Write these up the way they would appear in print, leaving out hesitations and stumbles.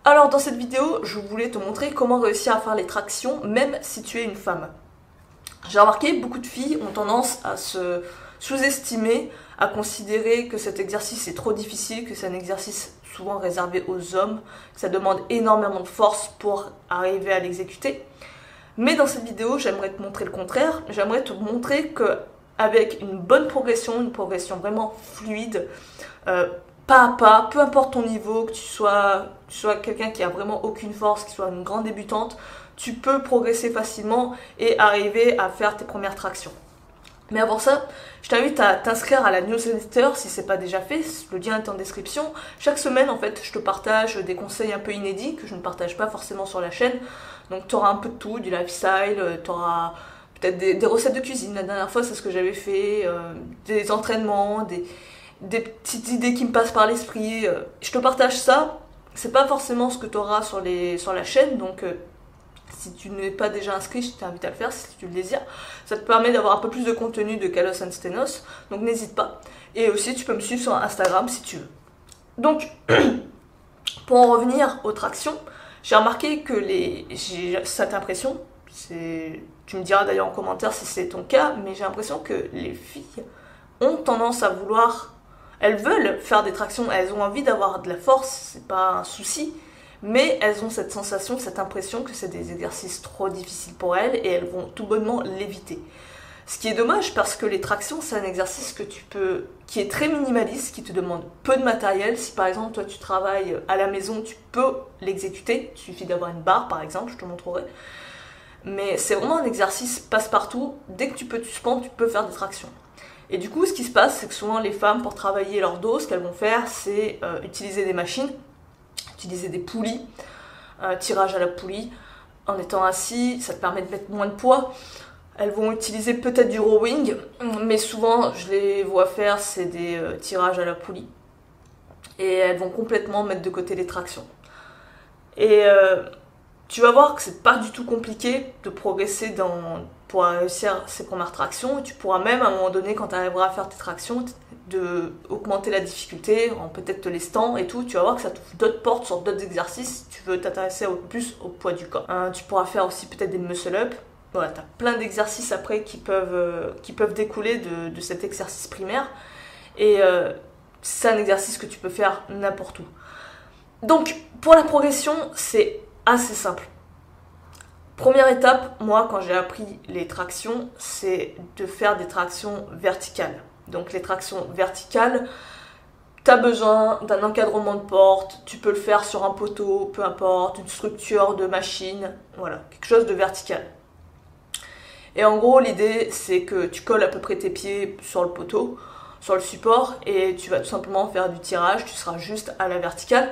Alors dans cette vidéo, je voulais te montrer comment réussir à faire les tractions même si tu es une femme. J'ai remarqué beaucoup de filles ont tendance à se sous-estimer, à considérer que cet exercice est trop difficile, que c'est un exercice souvent réservé aux hommes, que ça demande énormément de force pour arriver à l'exécuter. Mais dans cette vidéo, j'aimerais te montrer le contraire. J'aimerais te montrer que avec une bonne progression, une progression vraiment fluide, pas à pas, peu importe ton niveau, que tu sois quelqu'un qui a vraiment aucune force, que tu sois une grande débutante, tu peux progresser facilement et arriver à faire tes premières tractions. Mais avant ça, je t'invite à t'inscrire à la newsletter si c'est pas déjà fait, le lien est en description. Chaque semaine, en fait, je te partage des conseils un peu inédits que je ne partage pas forcément sur la chaîne. Donc tu auras un peu de tout, du lifestyle, tu auras peut-être des recettes de cuisine. La dernière fois, c'est ce que j'avais fait, des entraînements, des petites idées qui me passent par l'esprit. Je te partage ça. C'est pas forcément ce que tu auras sur la chaîne, donc si tu n'es pas déjà inscrit, je t'invite à le faire si tu le désires. Ça te permet d'avoir un peu plus de contenu de Kalos and Stenos, donc n'hésite pas. Et aussi, tu peux me suivre sur Instagram si tu veux. Donc, pour en revenir aux tractions, j'ai remarqué que j'ai cette impression, tu me diras d'ailleurs en commentaire si c'est ton cas, mais j'ai l'impression que les filles ont tendance à vouloir, elles veulent faire des tractions, elles ont envie d'avoir de la force, c'est pas un souci, mais elles ont cette sensation, cette impression que c'est des exercices trop difficiles pour elles et elles vont tout bonnement l'éviter. Ce qui est dommage parce que les tractions, c'est un exercice qui est très minimaliste, qui te demande peu de matériel. Si par exemple toi tu travailles à la maison, tu peux l'exécuter. Il suffit d'avoir une barre par exemple, je te montrerai. Mais c'est vraiment un exercice passe-partout. Dès que tu peux te suspendre, tu peux faire des tractions. Et du coup, ce qui se passe, c'est que souvent les femmes, pour travailler leur dos, ce qu'elles vont faire, c'est utiliser des machines, utiliser des poulies, tirage à la poulie. En étant assis, ça te permet de mettre moins de poids. Elles vont utiliser peut-être du rowing, mais souvent je les vois faire, c'est des tirages à la poulie. Et elles vont complètement mettre de côté les tractions. Et tu vas voir que c'est pas du tout compliqué de progresser pour réussir ces premières tractions. Et tu pourras même, à un moment donné, quand tu arriveras à faire tes tractions, augmenter la difficulté en peut-être te lestant et tout. Tu vas voir que ça t'ouvre d'autres portes sur d'autres exercices si tu veux t'intéresser plus au poids du corps. Tu pourras faire aussi peut-être des muscle-up. Voilà, tu as plein d'exercices après qui peuvent découler de cet exercice primaire. Et c'est un exercice que tu peux faire n'importe où. Donc, pour la progression, c'est assez simple. Première étape, moi, quand j'ai appris les tractions, c'est de faire des tractions verticales. Donc, les tractions verticales, tu as besoin d'un encadrement de porte, tu peux le faire sur un poteau, peu importe, une structure de machine, voilà, quelque chose de vertical. Et en gros, l'idée, c'est que tu colles à peu près tes pieds sur le poteau, sur le support, et tu vas tout simplement faire du tirage, tu seras juste à la verticale.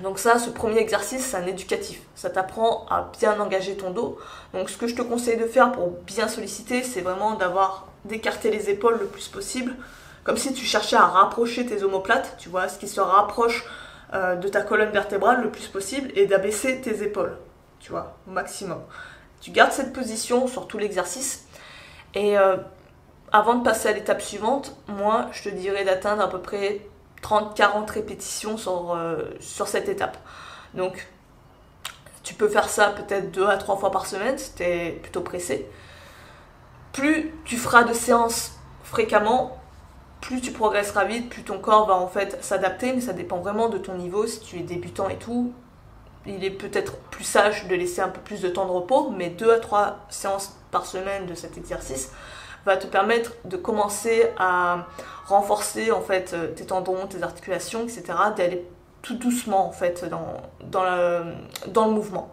Donc ça, ce premier exercice, c'est un éducatif. Ça t'apprend à bien engager ton dos. Donc ce que je te conseille de faire pour bien solliciter, c'est vraiment d'écarter les épaules le plus possible, comme si tu cherchais à rapprocher tes omoplates, tu vois, ce qui se rapproche de ta colonne vertébrale le plus possible, et d'abaisser tes épaules, tu vois, au maximum. Tu gardes cette position sur tout l'exercice et avant de passer à l'étape suivante, moi je te dirais d'atteindre à peu près 30-40 répétitions sur cette étape. Donc tu peux faire ça peut-être 2 à 3 fois par semaine si tu es plutôt pressé. Plus tu feras de séances fréquemment, plus tu progresseras vite, plus ton corps va en fait s'adapter, mais ça dépend vraiment de ton niveau, si tu es débutant et tout. Il est peut-être plus sage de laisser un peu plus de temps de repos, mais 2 à 3 séances par semaine de cet exercice va te permettre de commencer à renforcer en fait tes tendons, tes articulations, etc. D'aller tout doucement en fait dans le mouvement.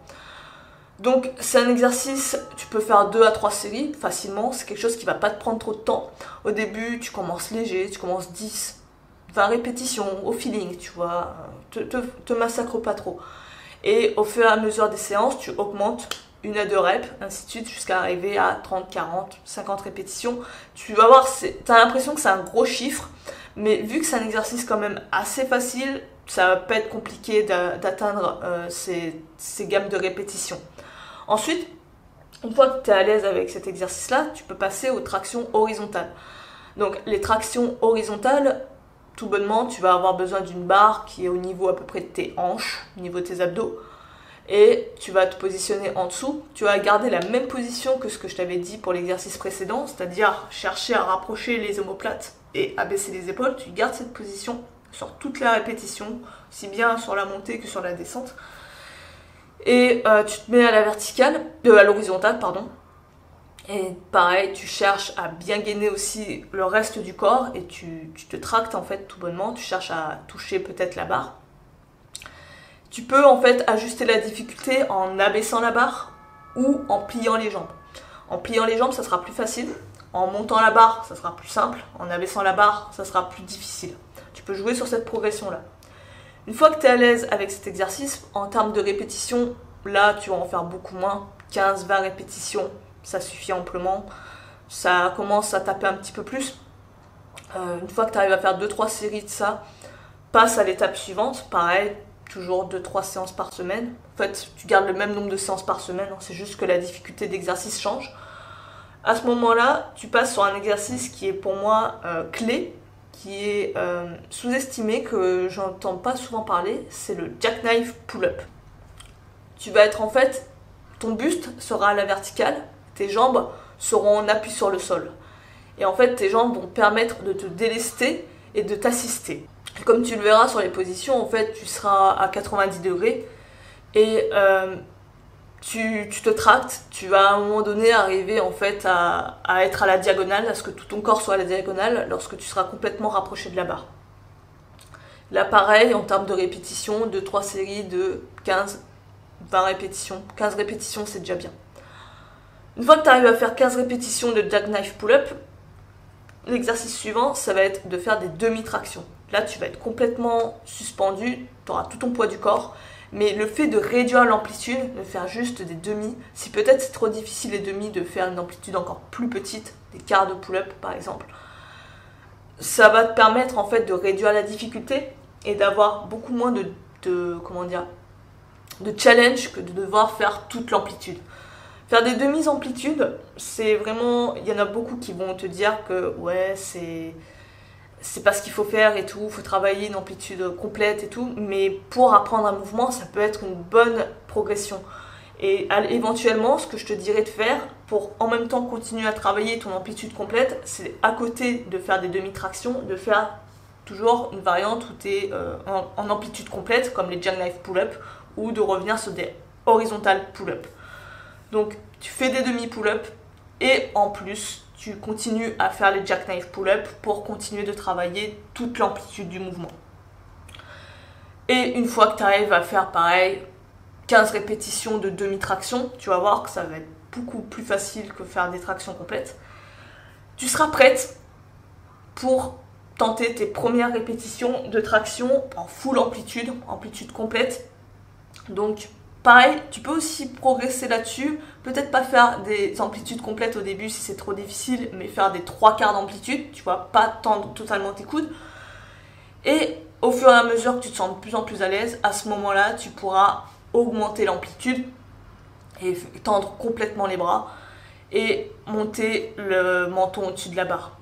Donc c'est un exercice, tu peux faire 2 à 3 séries facilement, c'est quelque chose qui va pas te prendre trop de temps. Au début, tu commences léger, tu commences 10, 20 répétitions au feeling, tu vois, te massacre pas trop. Et au fur et à mesure des séances, tu augmentes 1 à 2 reps, ainsi de suite, jusqu'à arriver à 30, 40, 50 répétitions. Tu vas voir, tu as l'impression que c'est un gros chiffre, mais vu que c'est un exercice quand même assez facile, ça va pas être compliqué d'atteindre ces gammes de répétitions. Ensuite, une fois que tu es à l'aise avec cet exercice-là, tu peux passer aux tractions horizontales. Donc les tractions horizontales, Tout bonnement, tu vas avoir besoin d'une barre qui est au niveau à peu près de tes hanches, au niveau de tes abdos. Et tu vas te positionner en dessous. Tu vas garder la même position que ce que je t'avais dit pour l'exercice précédent, c'est-à-dire chercher à rapprocher les omoplates et abaisser les épaules. Tu gardes cette position sur toute la répétition, aussi bien sur la montée que sur la descente. Et tu te mets à la verticale, à l'horizontale, pardon. Et pareil, tu cherches à bien gainer aussi le reste du corps et tu te tractes en fait tout bonnement. Tu cherches à toucher peut-être la barre. Tu peux en fait ajuster la difficulté en abaissant la barre ou en pliant les jambes. En pliant les jambes, ça sera plus facile. En montant la barre, ça sera plus simple. En abaissant la barre, ça sera plus difficile. Tu peux jouer sur cette progression-là. Une fois que tu es à l'aise avec cet exercice, en termes de répétition, là, tu vas en faire beaucoup moins. 15-20 répétitions, ça suffit amplement. Ça commence à taper un petit peu plus. Une fois que tu arrives à faire 2-3 séries de ça, passe à l'étape suivante. Pareil, toujours 2-3 séances par semaine. En fait, tu gardes le même nombre de séances par semaine. C'est juste que la difficulté d'exercice change. À ce moment-là, tu passes sur un exercice qui est pour moi clé, qui est sous-estimé, que j'entends pas souvent parler, c'est le jackknife pull-up. Tu vas être en fait, ton buste sera à la verticale, tes jambes seront en appui sur le sol. Et en fait, tes jambes vont permettre de te délester et de t'assister. Comme tu le verras sur les positions, en fait, tu seras à 90 degrés et tu te tractes, tu vas à un moment donné arriver en fait à être à la diagonale, à ce que tout ton corps soit à la diagonale lorsque tu seras complètement rapproché de la barre. Là pareil, en termes de répétition, 2-3 séries de 15-20 répétitions. 15 répétitions, c'est déjà bien. Une fois que tu arrives à faire 15 répétitions de jackknife pull-up, l'exercice suivant, ça va être de faire des demi-tractions. Là, tu vas être complètement suspendu, tu auras tout ton poids du corps. Mais le fait de réduire l'amplitude, de faire juste des demi, si peut-être c'est trop difficile les demi, de faire une amplitude encore plus petite, des quarts de pull-up par exemple, ça va te permettre en fait de réduire la difficulté et d'avoir beaucoup moins de challenge que de devoir faire toute l'amplitude. Faire des demi-amplitudes, c'est vraiment, il y en a beaucoup qui vont te dire que ouais, c'est pas ce qu'il faut faire et tout, il faut travailler une amplitude complète et tout, mais pour apprendre un mouvement, ça peut être une bonne progression. Et éventuellement, ce que je te dirais de faire pour en même temps continuer à travailler ton amplitude complète, c'est à côté de faire des demi-tractions, de faire toujours une variante où tu es en amplitude complète, comme les jackknife pull-up, ou de revenir sur des horizontales pull-up. Donc tu fais des demi-pull-up et en plus, tu continues à faire les jackknife pull-up pour continuer de travailler toute l'amplitude du mouvement. Et une fois que tu arrives à faire pareil, 15 répétitions de demi-traction, tu vas voir que ça va être beaucoup plus facile que faire des tractions complètes. Tu seras prête pour tenter tes premières répétitions de traction en full amplitude, amplitude complète. Donc pareil, tu peux aussi progresser là-dessus, peut-être pas faire des amplitudes complètes au début si c'est trop difficile, mais faire des 3/4 d'amplitude, tu vois, pas tendre totalement tes coudes. Et au fur et à mesure que tu te sens de plus en plus à l'aise, à ce moment-là, tu pourras augmenter l'amplitude et tendre complètement les bras et monter le menton au-dessus de la barre.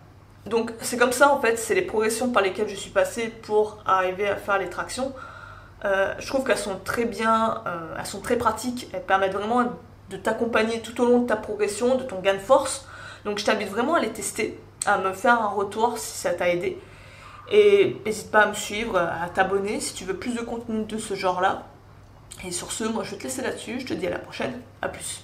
Donc c'est comme ça en fait, c'est les progressions par lesquelles je suis passée pour arriver à faire les tractions. Je trouve qu'elles sont très bien, elles sont très pratiques, elles permettent vraiment de t'accompagner tout au long de ta progression, de ton gain de force. Donc je t'invite vraiment à les tester, à me faire un retour si ça t'a aidé. Et n'hésite pas à me suivre, à t'abonner si tu veux plus de contenu de ce genre-là. Et sur ce, moi je vais te laisser là-dessus, je te dis à la prochaine, à plus.